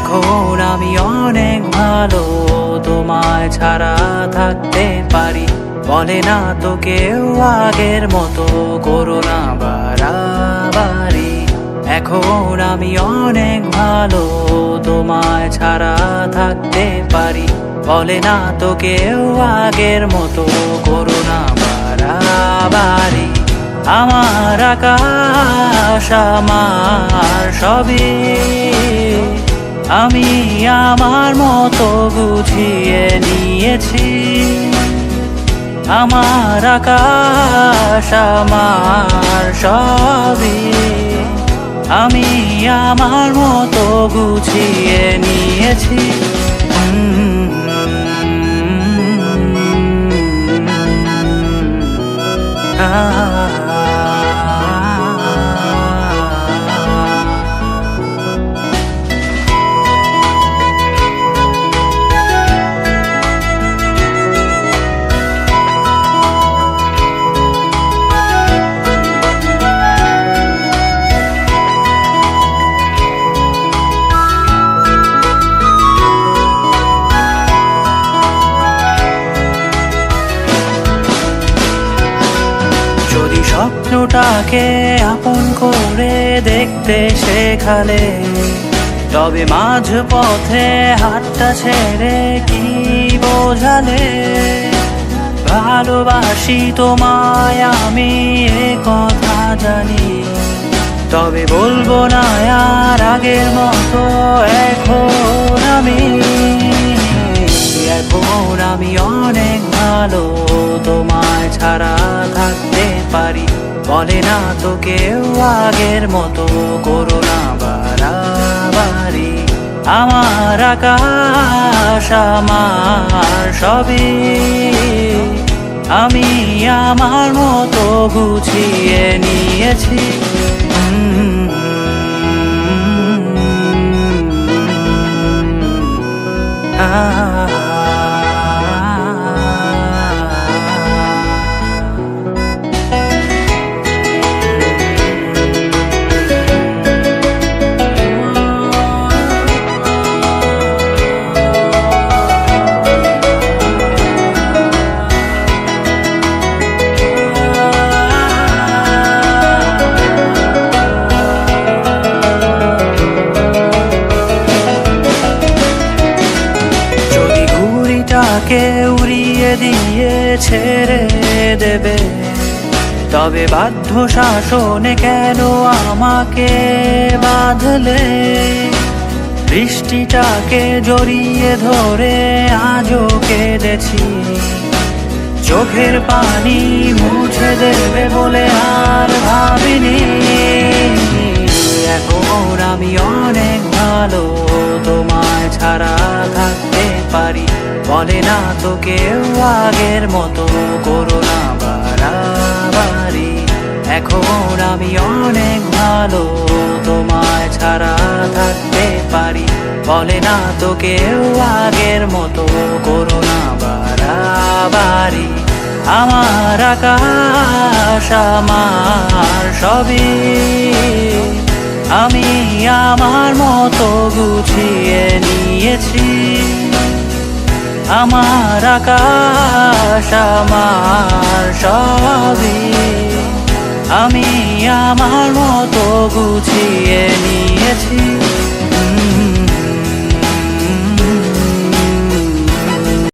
এখন আমি অনেক ভালো, তোমায় ছাড়া থাকতে পারি। বলে না তো কেউ আগের মতো করো না বাড়াবাড়ি। এখন আমি অনেক ভালো, তোমায় ছাড়া থাকতে পারি। বলে না তো কেউ আগের মতো করো না বাড়াবাড়ি। আমার আকাশ আমার সবই, আমি আমার মতো গুছিয়ে নিয়েছি। আমার আকাশ আমার সবই, আমি আমার মতো গুছিয়ে নিয়েছি। যদি স্বপ্নটাকে আপন করে দেখতে শেখালে, তবে মাঝ পথে হাতটা ছেড়ে কি বোঝালে? ভালোবাসি তোমায় আমি এ কথা জানি, তবে বলবো না আর আগের মতো। এখন আমি অনেক ভালো, তোমায় ছাড়া থাকতে পারি। বলে না তো কেউ আগের মতো করো না বাড়াবাড়ি। আমার আকাশ আমার সবই, আমি আমার মতো গুছিয়ে নিয়েছি। কে উড়িয়ে দিয়ে ছেড়ে দেবে, তবে বাধ্য শাসনে কেন আমাকে বাঁধলে? বৃষ্টিটাকে জড়িয়ে ধরে আজও কেঁদেছি, চোখের পানি মুছে দেবে বলে আর ভাবিনি। এখন আমি অনেক ভালো, তোমায় ছাড়া থাকতে পারি। বলে না তো কেউ আগের মতো করো না বাড়াবাড়ি। এখন আমি অনেক ভালো, তোমায় ছাড়া থাকতে পারি। বলে না তো কেউ আগের মতো করো না বাড়াবাড়ি। আমার আকাশ আমার সবই, আমি আমার মতো গুছিয়ে নিয়েছি। আমার আকাশ আমার সবই, আমি আমার মতো গুছিয়ে নিয়েছি।